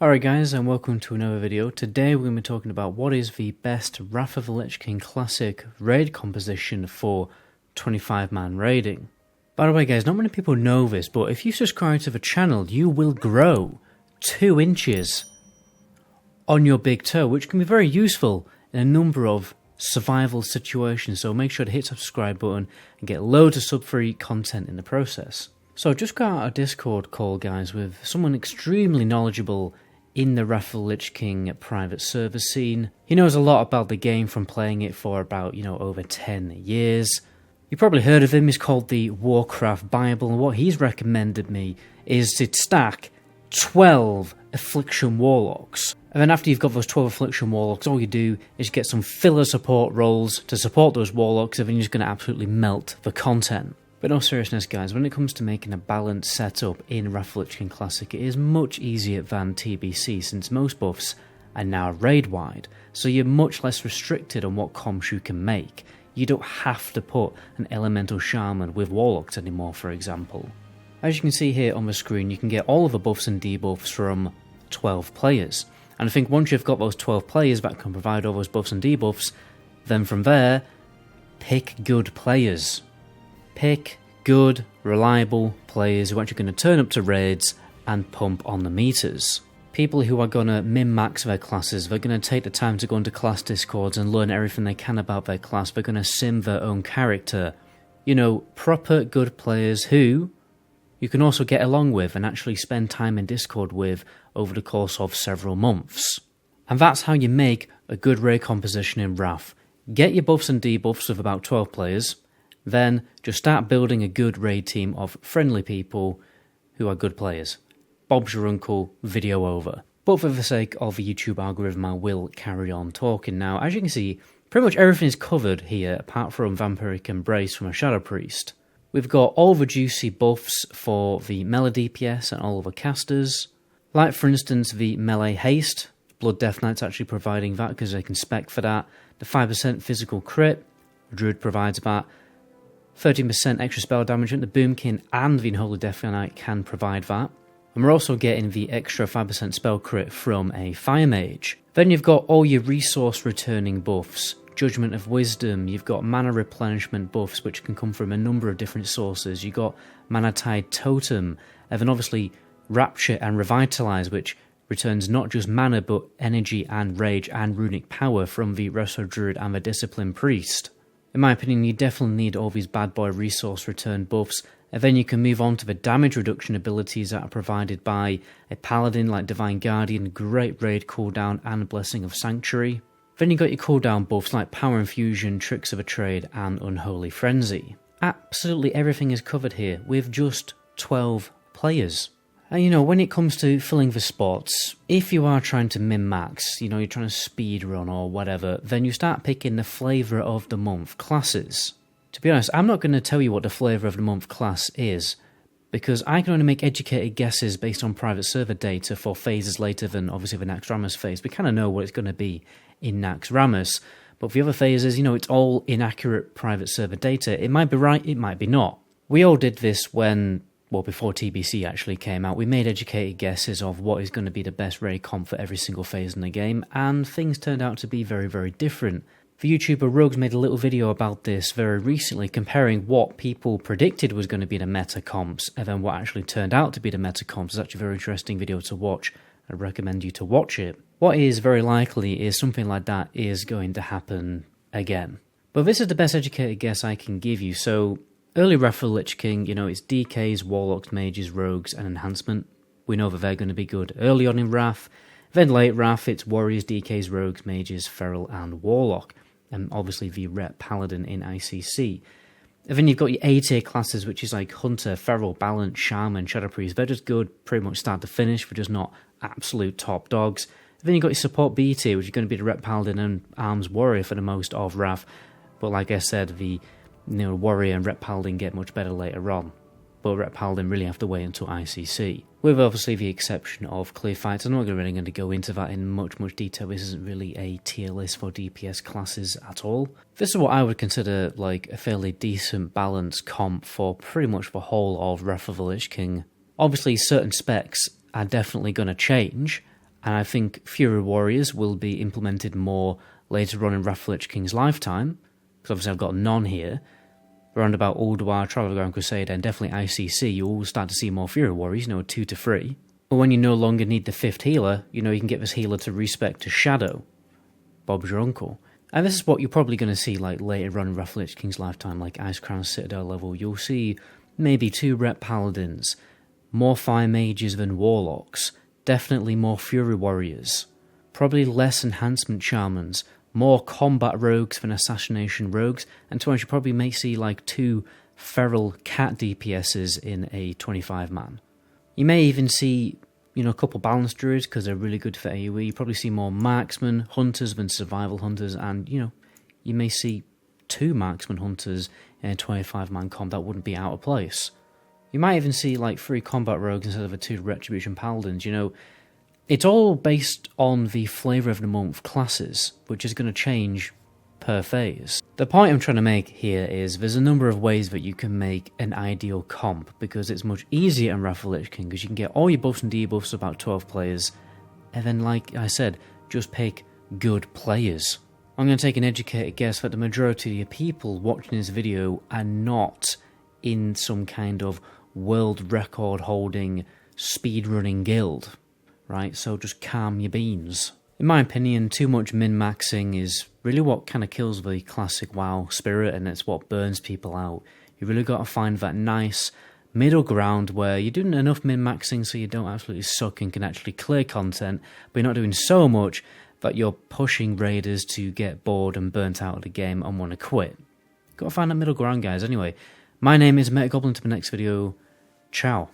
Alright guys, and welcome to another video. Today we're going to be talking about what is the best Wrath of the Lich King Classic raid composition for 25-man raiding. By the way guys, not many people know this, but if you subscribe to the channel, you will grow 2 inches on your big toe, which can be very useful in a number of survival situations, so make sure to hit the subscribe button and get loads of sub-free content in the process. So I just got out a Discord call guys with someone extremely knowledgeable in the Wrath of the Lich King private server scene. He knows a lot about the game from playing it for about, over 10 years. You probably heard of him. He's called the Warcraft Bible, and what he's recommended me is to stack 12 Affliction Warlocks. And then after you've got those 12 Affliction Warlocks, all you do is get some filler support roles to support those Warlocks, and then you're just going to absolutely melt the content. But in all seriousness guys, when it comes to making a balanced setup in Wrath of the Lich King Classic, it is much easier than TBC since most buffs are now raid-wide, so you're much less restricted on what comps you can make. You don't have to put an Elemental Shaman with Warlocks anymore, for example. As you can see here on the screen, you can get all of the buffs and debuffs from 12 players. And I think once you've got those 12 players that can provide all those buffs and debuffs, then from there, pick good players. Pick good, reliable players who are actually going to turn up to raids and pump on the meters. People who are going to min-max their classes, they're going to take the time to go into class discords and learn everything they can about their class, they're going to sim their own character. Proper good players who you can also get along with and actually spend time in Discord with over the course of several months. And that's how you make a good raid composition in Wrath. Get your buffs and debuffs with about 12 players, then just start building a good raid team of friendly people who are good players. Bob's your uncle, video over. But for the sake of the YouTube algorithm, I will carry on talking now. As you can see, pretty much everything is covered here apart from Vampiric Embrace from a Shadow Priest. We've got all the juicy buffs for the melee DPS and all of the casters. Like for instance the melee haste. Blood Death Knight's actually providing that because they can spec for that. The 5% physical crit, Druid provides that. 13% extra spell damage, and the Boomkin and the Unholy Death Knight can provide that. And we're also getting the extra 5% spell crit from a Fire Mage. Then you've got all your resource returning buffs. Judgment of Wisdom, you've got mana replenishment buffs which can come from a number of different sources. You've got Mana Tide Totem, and then obviously Rapture and Revitalize, which returns not just mana but energy and rage and runic power from the Resto Druid and the Discipline Priest. In my opinion, you definitely need all these bad boy resource return buffs, and then you can move on to the damage reduction abilities that are provided by a paladin like Divine Guardian, great raid cooldown and Blessing of Sanctuary. Then you got your cooldown buffs like Power Infusion, Tricks of a Trade and Unholy Frenzy. Absolutely everything is covered here with just 12 players. And when it comes to filling the spots, if you are trying to min-max, you're trying to speed run or whatever, then you start picking the flavour of the month classes. To be honest, I'm not going to tell you what the flavour of the month class is, because I can only make educated guesses based on private server data for phases later than obviously the Naxxramas phase. We kind of know what it's going to be in Naxxramas, but for the other phases, it's all inaccurate private server data. It might be right, it might be not. We all did this before TBC actually came out. We made educated guesses of what is going to be the best raid comp for every single phase in the game, and things turned out to be very, very different. The YouTuber Rogues made a little video about this very recently, comparing what people predicted was going to be the meta comps, and then what actually turned out to be the meta comps. It's actually a very interesting video to watch. I recommend you to watch it. What is very likely is something like that is going to happen again. But this is the best educated guess I can give you, so early Wrath of the Lich King, it's DKs, Warlocks, Mages, Rogues, and Enhancement. We know that they're going to be good early on in Wrath. Then late Wrath, it's Warriors, DKs, Rogues, Mages, Feral, and Warlock. And obviously the Ret Paladin in ICC. And then you've got your A-tier classes, which is like Hunter, Feral, Balance, Shaman, Shadow Priest. They're just good pretty much start to finish. They're just not absolute top dogs. And then you've got your support B-tier, which is going to be the Ret Paladin and Arms Warrior for the most of Wrath. But like I said, the Warrior and Ret Paladin get much better later on, but Ret Paladin really have to wait until ICC. With obviously the exception of clear fights. I'm not really going to go into that in much detail. This isn't really a tier list for DPS classes at all. This is what I would consider like a fairly decent balanced comp for pretty much the whole of Wrath of the Lich King. Obviously certain specs are definitely going to change, And I think Fury Warriors will be implemented more later on in Wrath of the Lich King's lifetime, because obviously I've got none here. Around about Ulduar, Travelground Crusader, and definitely ICC, you will start to see more Fury Warriors, 2 to 3. But when you no longer need the 5th healer, you can get this healer to respec to Shadow. Bob's your uncle. And this is what you're probably going to see later on in Wrath of the Lich King's lifetime, like Icecrown Citadel level. You'll see maybe 2 Rep Paladins, more Fire Mages than Warlocks, definitely more Fury Warriors, probably less Enhancement Shamans, more Combat Rogues than Assassination Rogues, and to you probably may see 2 Feral Cat DPSs in a 25-man. You may even see, a couple Balanced Druids because they're really good for AoE. You probably see more Marksman Hunters than Survival Hunters, and, you may see 2 Marksman Hunters in a 25-man comp. That wouldn't be out of place. You might even see 3 Combat Rogues instead of 2 Retribution Paladins, It's all based on the flavour of the month classes, which is going to change per phase. The point I'm trying to make here is there's a number of ways that you can make an ideal comp, because it's much easier in Wrath of the Lich King, because you can get all your buffs and debuffs about 12 players, and then, like I said, just pick good players. I'm going to take an educated guess that the majority of your people watching this video are not in some kind of world record holding speedrunning guild, right? So just calm your beans. In my opinion, too much min-maxing is really what kind of kills the classic WoW spirit, and it's what burns people out. You really got to find that nice middle ground where you're doing enough min-maxing so you don't absolutely suck and can actually clear content, but you're not doing so much that you're pushing raiders to get bored and burnt out of the game and want to quit. Got to find that middle ground, guys. Anyway, my name is MetaGoblin. To the next video. Ciao.